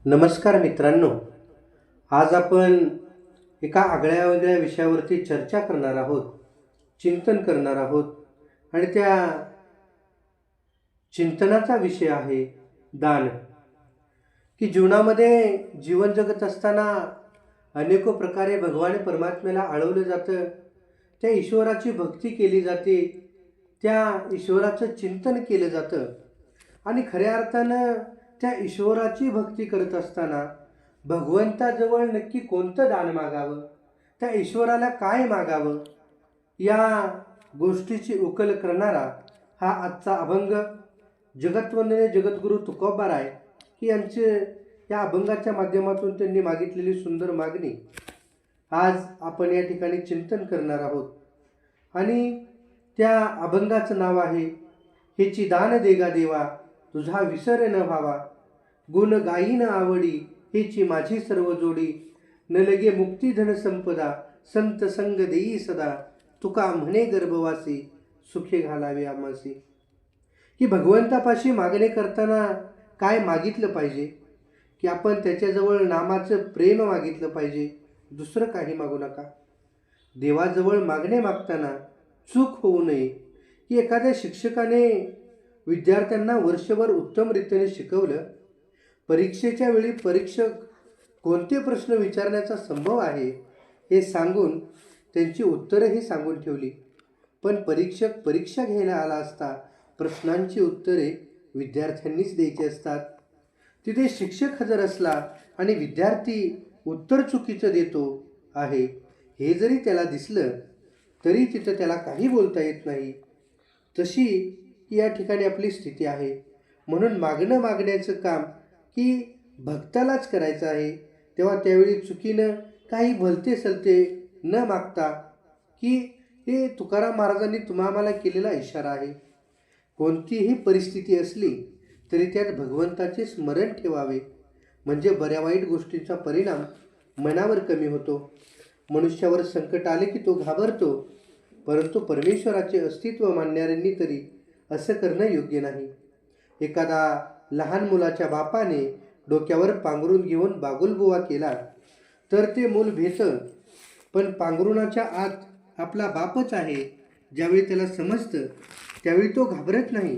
नमस्कार मित्रांनो. आज आपण एका आगळ्या वेगळ्या विषयावरती चर्चा करणार आहोत, चिंतन करणार आहोत आणि त्या चिंतनाचा विषय आहे दान. की जीवनामध्ये जीवन जगत असताना अनेको प्रकारे भगवान परमात्म्याला आळवलं जातं, त्या ईश्वराची भक्ती केली जाते, त्या ईश्वराचं चिंतन केलं जातं आणि खऱ्या अर्थानं त्या ईश्वराची भक्ती करत असताना भगवंताजवळ नक्की कोणतं दान मागावं, त्या ईश्वराला काय मागावं, या गोष्टीची उकल करणारा हा आजचा अभंग. जगतवंदनीय जगद्गुरू तुकोबाराय की यांचे या अभंगाच्या माध्यमातून त्यांनी मागितलेली सुंदर मागणी आज आपण या ठिकाणी चिंतन करणार आहोत. आणि त्या अभंगाचं नाव आहे, हेची दान देगा देवा तुझा विसर न व्हावा, गुण गायीन आवडी हेची माझी सर्व जोडी, न लगे मुक्ती धन संपदा संत संग देई सदा, तुका म्हणे गर्भवासी सुखे घालावे आमासी. की भगवंतापाशी मागणे करताना काय मागितलं पाहिजे, की आपण त्याच्याजवळ नामाचं प्रेम मागितलं पाहिजे, दुसरं काही मागू नका. देवाजवळ मागणे मागताना चूक होऊ नये. की एखाद्या शिक्षकाने विद्यार्थ्यांना वर्षभर उत्तमरीतीने शिकवलं, परीक्षेच्या वेळी परीक्षक कोणते प्रश्न विचारण्याचा संभव आहे हे सांगून त्यांची उत्तरंही सांगून ठेवली, पण परीक्षक परीक्षा घ्यायला आला असता प्रश्नांची उत्तरे विद्यार्थ्यांनीच द्यायची असतात. तिथे शिक्षक हजर असला आणि विद्यार्थी उत्तर चुकीचं देतो आहे हे जरी त्याला दिसलं तरी तिथं त्याला काही बोलता येत नाही. तशी या ठिकाणी आपली स्थिती आहे. म्हणून मागण्याचं काम की भक्तालाच करायचं आहे, तेव्हा त्यावेळी चुकीनं काही भलते सलते न मागता, की हे तुकाराम महाराजांनी आम्हाला केलेला इशारा आहे. कोणतीही परिस्थिती असली तरी त्यात भगवंताचे स्मरण ठेवावे, म्हणजे बऱ्या वाईट गोष्टींचा परिणाम मनावर कमी होतो. मनुष्यावर संकट आले की तो घाबरतो, परंतु परमेश्वराचे अस्तित्व मानणाऱ्यांनी तरी असं करणं योग्य नाही. एखादा लहान मुलाच्या बापाने डोक्यावर पांघरून घेऊन बागुलबुवा केला तर ते मूल भेटतं, पण पांघरुणाच्या आत आपला बापच आहे ज्यावेळी त्याला समजतं त्यावेळी तो घाबरत नाही.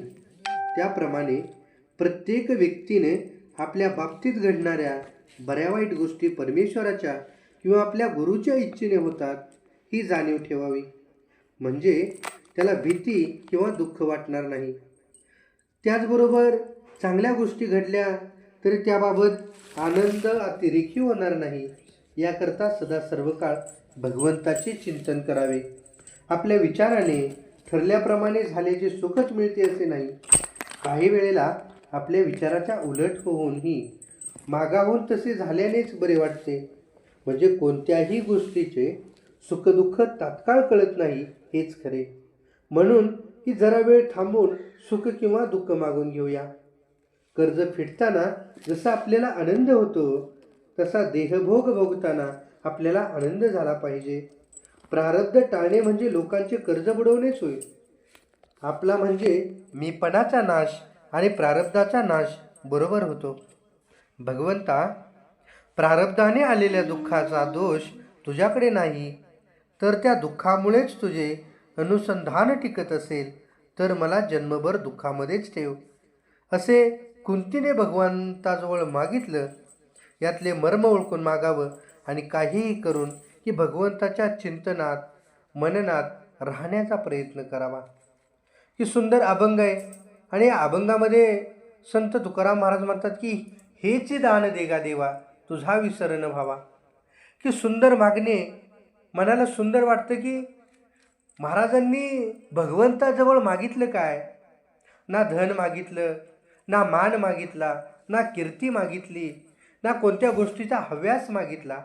त्याप्रमाणे प्रत्येक व्यक्तीने आपल्या बाबतीत घडणाऱ्या बऱ्या वाईट गोष्टी परमेश्वराच्या किंवा आपल्या गुरुच्या इच्छेने होतात ही जाणीव ठेवावी, म्हणजे त्याला भीती किंवा दुःख वाटणार नाही. त्याचबरोबर चांगल्या गोष्टी घडल्या तरी त्याबाबत आनंद अतिरेकी होणार नाही. याकरता सदा सर्व काळ भगवंताचे चिंतन करावे. आपल्या विचाराने ठरल्याप्रमाणे झाल्याचे सुखच मिळते असे नाही. काही वेळेला आपल्या विचाराच्या उलट होऊनही मागाहून तसे झाल्यानेच बरे वाटते. म्हणजे कोणत्याही गोष्टीचे सुखदुःख तात्काळ कळत नाही हेच खरे. म्हणून की जरा वेळ थांबून सुख किंवा दुःख मागून घेऊया. कर्ज फिटताना जसा आपल्याला आनंद होतो तसा देहभोग भोगताना आपल्याला आनंद झाला पाहिजे. प्रारब्ध टाळणे म्हणजे लोकांचे कर्ज बुडवणेच होय. आपला म्हणजे मीपणाचा नाश आणि प्रारब्धाचा नाश बरोबर होतो. भगवंता, प्रारब्धाने आलेल्या दुःखाचा दोष तुझ्याकडे नाही, तर त्या दुःखामुळेच तुझे अनुसंधान टिकत असेल तर मला जन्मभर दुःखामध्येच ठेव, असे कुंतीने भगवंताजवळ मागितलं. यातले मर्म ओळखून मागावं आणि काहीही करून की भगवंताच्या चिंतनात मननात राहण्याचा प्रयत्न करावा. ही सुंदर अभंग आहे आणि या अभंगामध्ये संत तुकाराम महाराज म्हणतात की हेची दान देगा देवा तुझा विसर न व्हावा. की सुंदर मागणे मनाला सुंदर वाटतं. की महाराजांनी भगवंताजवळ मागितलं काय? ना धन मागितलं, ना मान मागितला, ना कीर्ती मागितली, ना कोणत्या गोष्टीचा हव्यास मागितला.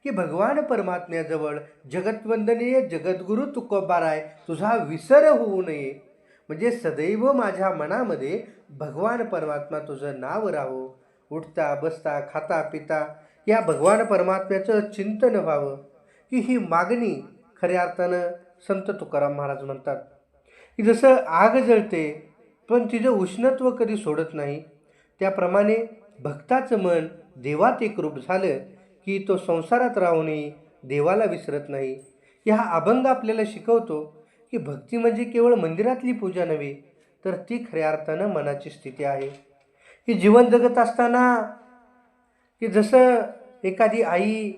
की भगवान परमात्म्याजवळ जगतवंदनीय जगद्गुरू तुकोबाराय तुझा विसर होऊ नये, म्हणजे सदैव माझ्या मनामध्ये भगवान परमात्मा तुझं नाव राहो. उठता बसता खाता पिता या भगवान परमात्म्याचं चिंतन व्हावं. की ही मागणी खऱ्या अर्थानं संत तुकाराम महाराज म्हणतात की जसं आग जळते पण तिचं उष्णत्व कधी सोडत नाही, त्याप्रमाणे भक्ताचं मन देवात एकरूप झालं की तो संसारात राहूनही देवाला विसरत नाही. की हा अभंग आपल्याला शिकवतो की भक्ती म्हणजे केवळ मंदिरातली पूजा नव्हे, तर ती खऱ्या अर्थानं मनाची स्थिती आहे. की जीवन जगत असताना की जसं एखादी आई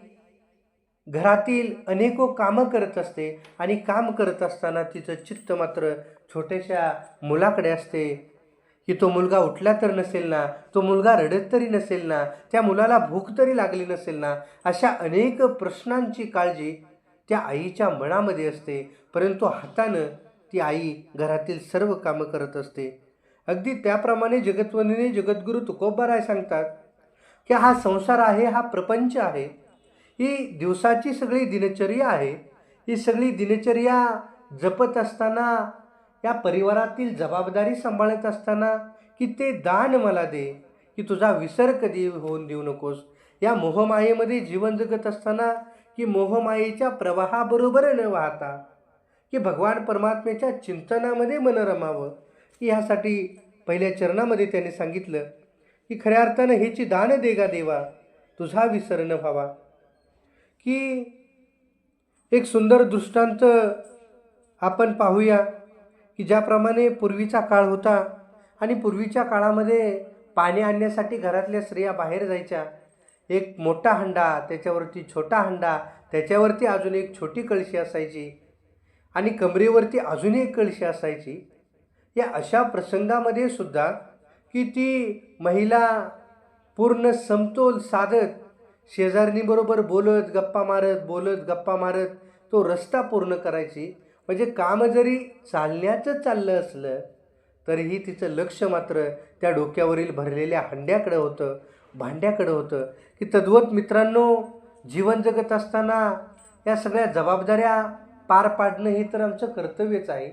घरातील अनेको कामं करत असते आणि काम करत असताना तिचं चित्त मात्र छोट्याशा मुलाकडे असते. की तो मुलगा उठला तर नसेल ना, तो मुलगा रडत तरी नसेल ना, त्या मुलाला भूक तरी लागली नसेल ना, अशा अनेक प्रश्नांची काळजी त्या आईच्या मनामध्ये असते. परंतु हातानं ती आई घरातील सर्व कामं करत असते. अगदी त्याप्रमाणे जगद्वंदनीय जगद्गुरू तुकोबाराय सांगतात की हा संसार आहे, हा प्रपंच आहे, ही दिवसाची सगळी दिनचर्या आहे. ही सगळी दिनचर्या जपत असताना, या परिवारातील जबाबदारी सांभाळत असताना की ते दान मला दे, की तुझा विसर कधी होऊन देऊ नकोस. या मोहमायेमध्ये जीवन जगत असताना की मोहमायेच्या प्रवाहाबरोबर न वाहता की भगवान परमात्म्याच्या चिंतनामध्ये मन रमावं. की ह्यासाठी पहिल्या चरणामध्ये त्यांनी सांगितलं की खऱ्या अर्थानं हेची दान देगा देवा, तुझा विसर न व्हावा. की एक सुंदर दृष्टांत आपण पाहूया की ज्याप्रमाणे पूर्वीचा काळ होता आणि पूर्वीच्या काळामध्ये पाणी आणण्यासाठी घरातल्या स्त्रिया बाहेर जायच्या. एक मोठा हंडा, त्याच्यावरती छोटा हंडा, त्याच्यावरती अजून एक छोटी कळशी असायची आणि कमरेवरती अजून एक कळशी असायची. या अशा प्रसंगामध्ये सुद्धा की ती महिला पूर्ण समतोल साधत शेजारणीबरोबर बोलत गप्पा मारत तो रस्ता पूर्ण करायची. म्हणजे काम जरी चालण्याचं चाललं असलं तरीही तिचं लक्ष मात्र त्या डोक्यावरील भरलेल्या हंड्याकडे होतं, भांड्याकडे होतं. की तद्वत मित्रांनो, जीवन जगत असताना या सगळ्या जबाबदाऱ्या पार पाडणं हे तर आमचं कर्तव्यच आहे.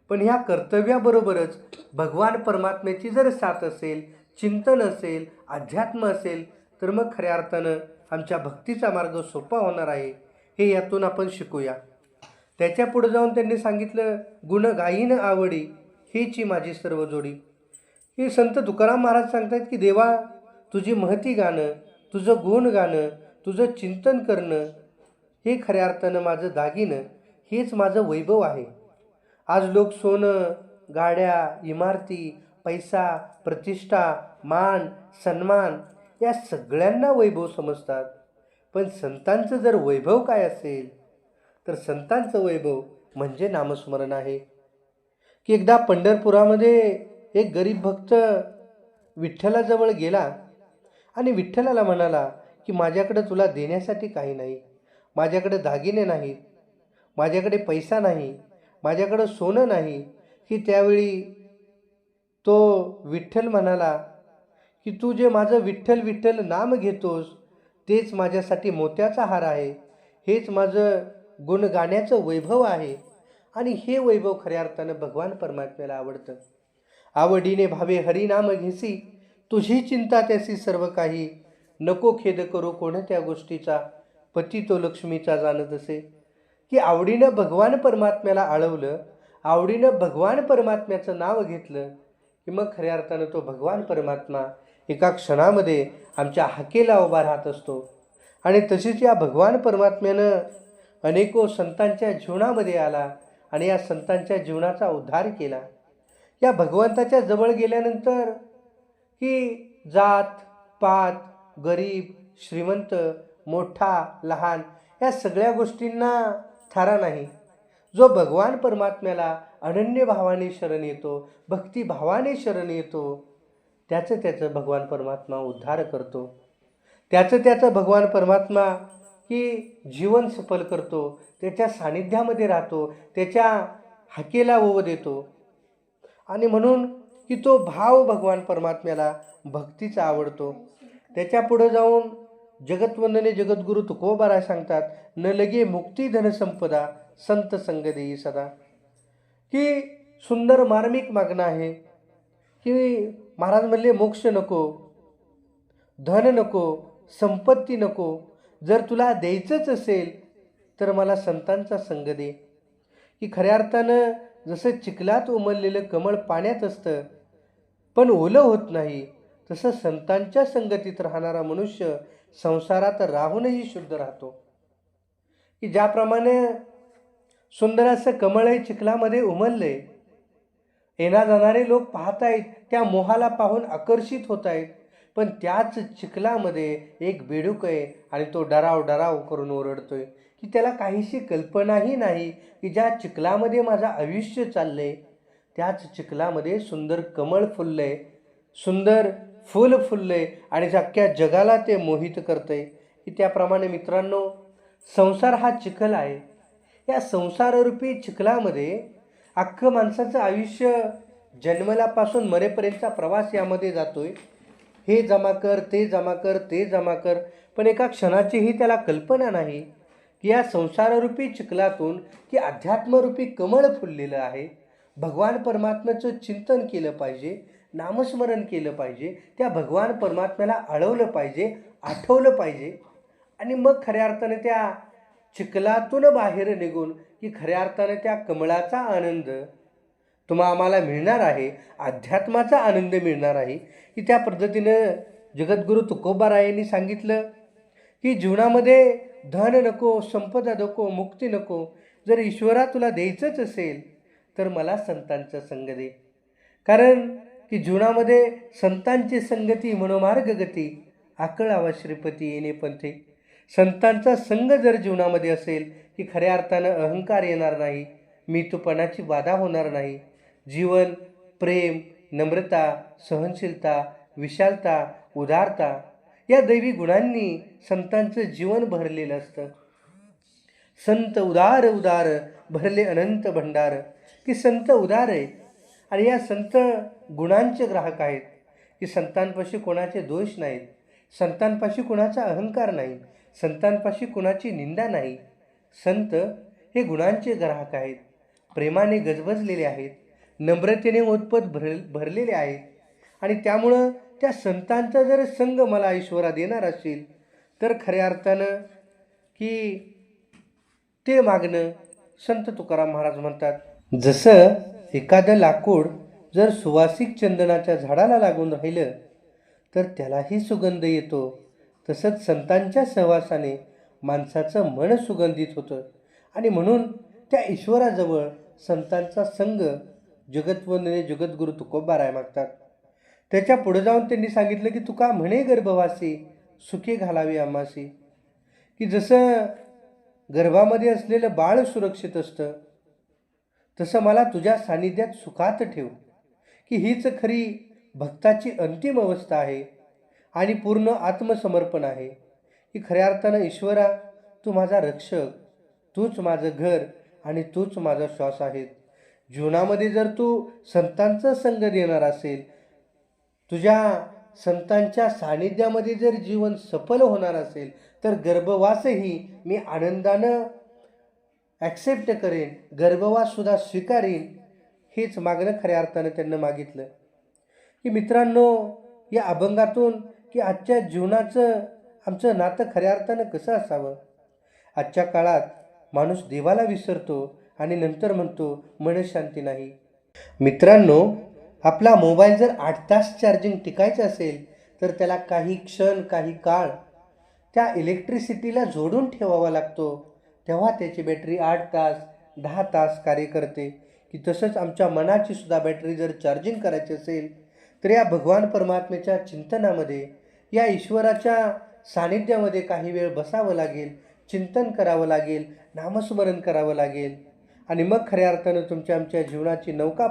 पण ह्या कर्तव्याबरोबरच भगवान परमात्म्याची जर साथ असेल, चिंतन असेल, अध्यात्म असेल, तर मग खऱ्या अर्थानं आमच्या भक्तीचा मार्ग सोपा होणार आहे, हे यातून आपण शिकूया. त्याच्या पुढे जाऊन त्यांनी सांगितलं, गुण गाईन आवडी हेची माझी सर्व जोडी. हे संत तुकाराम महाराज सांगतात की देवा, तुझी महती गाणं, तुझं गुण गाणं, तुझं चिंतन करणं हे खऱ्या अर्थानं माझं दागिनं, हेच माझं वैभव आहे. आज लोक सोनं, गाड्या, इमारती, पैसा, प्रतिष्ठा, मान, सन्मान या सगळ्यांना वैभव समजतात. पण संतांचं जर वैभव काय असेल, तर संतांचं वैभव म्हणजे नामस्मरण आहे. की एकदा पंढरपुरामध्ये एक गरीब भक्त विठ्ठलाजवळ गेला आणि विठ्ठलाला म्हणाला की माझ्याकडे तुला देण्यासाठी काही नाही, माझ्याकडे दागिने नाहीत, माझ्याकडे पैसा नाही, माझ्याकडं सोनं नाही. की त्यावेळी तो विठ्ठल म्हणाला की तू जे माझं विठ्ठल विठ्ठल नाम घेतोस तेच माझ्यासाठी मोत्याचा हार आहे, हेच माझं गुण गाण्याचं वैभव आहे. आणि हे वैभव खऱ्या अर्थानं भगवान परमात्म्याला आवडतं. आवडीने भावे हरिनाम घेसी, तुझी चिंता त्यासी सर्व काही, नको खेद करू कोणत्या गोष्टीचा, पती तो लक्ष्मीचा जाणत असे. की आवडीनं भगवान परमात्म्याला आळवलं, आवडीनं भगवान परमात्म्याचं नाव घेतलं की मग खऱ्या अर्थानं तो भगवान परमात्मा एका क्षणामध्ये आमच्या हाकेला उभा राहत असतो. आणि तशीच या भगवान परमात्म्यानं अनेको संतांच्या जीवनामध्ये आला आणि या संतांच्या जीवनाचा उद्धार केला. या भगवंताच्या जवळ गेल्यानंतर की जात पात, गरीब श्रीमंत, मोठा लहान या सगळ्या गोष्टींना थारा नाही. जो भगवान परमात्म्याला अनन्य भावाने शरण येतो, भक्तिभावाने शरण येतो, त्याचं भगवान परमात्मा उद्धार करतो. त्याचं भगवान परमात्मा की जीवन सफल करतो, त्याच्या सानिध्यामध्ये राहतो, त्याच्या हाकेला ओव देतो. आणि म्हणून की तो भाव भगवान परमात्म्याला भक्तीचा आवडतो. त्याच्या पुढे जाऊन जगतवंदने जगद्गुरू तुकोबाराय सांगतात, न लगे मुक्ती धन संपदा, संत संग देई सदा. की सुंदर मार्मिक मागणं आहे. की महाराज म्हणले मोक्ष नको, धन नको, संपत्ती नको, जर तुला द्यायचंच असेल तर मला संतांचा संग दे. की खऱ्या अर्थानं जसं चिखलात उमललेलं कमळ पाण्यात असतं पण ओलं होत नाही, तसं संतांच्या संगतीत राहणारा मनुष्य संसारात राहूनही शुद्ध राहतो. की ज्याप्रमाणे सुंदर असं कमळ चिखलामध्ये उमलले, येणार जाणारे लोक पाहतायत, त्या मोहाला पाहून आकर्षित होत आहेत. पण त्याच चिखलामध्ये एक बेडूक आहे आणि तो डराव डराव करून ओरडतोय, की त्याला काहीशी कल्पनाही नाही की ज्या चिखलामध्ये माझं आयुष्य चाललंय, त्याच चिखलामध्ये सुंदर कमळ फुललंय, सुंदर फुल फुललंय आणि अख्ख्या जगाला ते मोहित करतंय. की त्याप्रमाणे मित्रांनो, संसार हा चिखल आहे. या संसाररूपी चिखलामध्ये अख्खं माणसाचं आयुष्य जन्मल्यापासून मरेपर्यंतचा प्रवास यामध्ये जातोय. हे जमा कर, ते जमा कर, ते जमा कर, पण एका क्षणाचीही त्याला कल्पना नाही की या संसाररूपी चिखलातून की अध्यात्मरूपी कमळ फुललेलं आहे. भगवान परमात्म्याचं चिंतन केलं पाहिजे, नामस्मरण केलं पाहिजे, त्या भगवान परमात्म्याला आळवलं पाहिजे, आठवलं पाहिजे आणि मग खऱ्या अर्थाने त्या चिखलातून बाहेर निघून की खऱ्या अर्थाने त्या कमळाचा आनंद आम्हाला मिळणार आहे, अध्यात्माचा आनंद मिळणार आहे. की त्या पद्धतीनं जगद्गुरू तुकोबारायांनी सांगितलं की जीवनामध्ये धन नको, संपदा नको, मुक्ती नको, जर ईश्वरा तुला द्यायचंच असेल तर मला संतांचा संग दे. कारण की जीवनामध्ये संतांची संगती मनोमार्ग गती, आकळावा श्रीपती येणे पंथे. संतांचा संग जर जीवनामध्ये असेल की खऱ्या अर्थानं अहंकार येणार नाही, मीतूपणाची बाधा होणार नाही. जीवन प्रेम, नम्रता, सहनशीलता, विशालता, उदारता या दैवी गुणांनी संतांचं जीवन भरलेलं असतं. संत उदार उदार भरले अनंत भंडार. की संत उदार आहे आणि या संत गुणांचे ग्राहक आहेत. की संतांपाशी कोणाचे दोष नाहीत, संतांपाशी कोणाचा अहंकार नाही, संतांपाशी कोणाची निंदा नाही. संत हे गुणांचे ग्राहक आहेत, प्रेमाने गजबजलेले आहेत, नम्रतेने ओतपत भरलेले आहेत. आणि त्यामुळं त्या संतांचा जर संग मला ईश्वरा देणार असेल तर खऱ्या अर्थानं की ते मागणं. संत तुकाराम महाराज म्हणतात, जसं एखादं लाकूड जर सुवासिक चंदनाच्या झाडाला लागून राहिलं तर त्यालाही सुगंध येतो, तसंच संतांच्या सहवासाने माणसाचं मन सुगंधित होतं. आणि म्हणून त्या ईश्वराजवळ संतांचा संग जगद्वंदने जगद्गुरू तुकोबाराय मागतात. त्याच्या पुढे जाऊन त्यांनी सांगितलं की तुका म्हणे गर्भवासी सुखी घालावी आम्हासी. की जसं गर्भामध्ये असलेलं बाळ सुरक्षित असतं, तसं मला तुझ्या सानिध्यात सुखात ठेव. की हीच खरी भक्ताची अंतिम अवस्था आहे आणि पूर्ण आत्मसमर्पण आहे. की खऱ्या अर्थानं ईश्वरा तू माझा रक्षक, तूच माझं घर आणि तूच माझा श्वास आहे. जीवनामध्ये जर तू संतांचा संग देणार असेल, तुझ्या संतांच्या सानिध्यामध्ये जर जीवन सफल होणार असेल तर गर्भवासही मी आनंदानं ॲक्सेप्ट करेन, गर्भवाससुद्धा स्वीकारेन. हेच मागणं खऱ्या अर्थानं त्यांना मागितलं. की मित्रांनो, या अभंगातून की आजच्या जीवनाचं आमचं नातं खऱ्या अर्थानं कसं असावं. आजच्या काळात माणूस देवाला विसरतो आणि नंतर म्हणतो मनशांती नाही. मित्रांनो, आपला मोबाईल जर 8 तास चार्जिंग टिकायचं असेल तर त्याला काही क्षण, काही काळ त्या इलेक्ट्रिसिटीला जोडून ठेवावा लागतो, तेव्हा त्याची बॅटरी 8 तास 10 तास कार्य करते. की तसंच आमच्या मनाची सुद्धा बॅटरी जर चार्जिंग करायची असेल तर या भगवान परमात्म्याच्या चिंतनामध्ये, या ईश्वराच्या सानिध्यामध्ये काही वेळ बसावं लागेल, चिंतन करावं लागेल, नामस्मरण करावं लागेल. आणि मग खऱ्या अर्थानं आमच्या जीवनाची नौका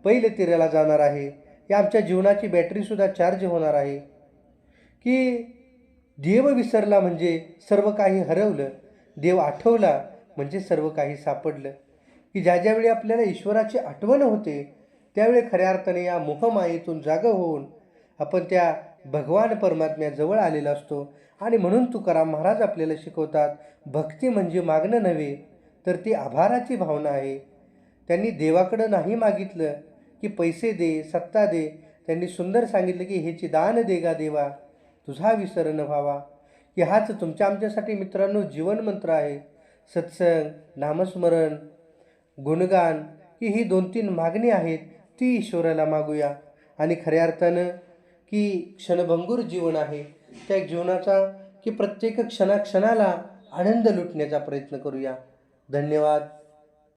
पहिले तीराला जाणार आहे. या आमच्या जीवनाची बॅटरीसुद्धा चार्ज होणार आहे. की देव विसरला म्हणजे सर्व काही हरवलं, देव आठवला म्हणजे सर्व काही सापडलं. की ज्यावेळी आपल्याला ईश्वराची आठवण होते त्यावेळी खऱ्या अर्थाने या मोहमायेतून जागं होऊन आपण त्या भगवान परमात्म्याजवळ आलेला असतो. आणि म्हणून तुकाराम महाराज आपल्याला शिकवतात, भक्ती म्हणजे मागणं नव्हे तर ती आभाराची भावना आहे. त्यांनी देवाकडं नाही मागितलं की पैसे दे, सत्ता दे. त्यांनी सुंदर सांगितलं की हेची दान देगा देवा, तुझा विसर न व्हावा. की हाच आमच्यासाठी मित्रांनो जीवनमंत्र आहे. सत्संग, नामस्मरण, गुणगान ही 2-3 मागणी आहेत, ती ईश्वराला मागूया. आणि खऱ्या अर्थानं की क्षणभंगूर जीवन आहे, त्या जीवनाचा की प्रत्येक क्षणाक्षणाला आनंद लुटण्याचा प्रयत्न करूया. धन्यवाद.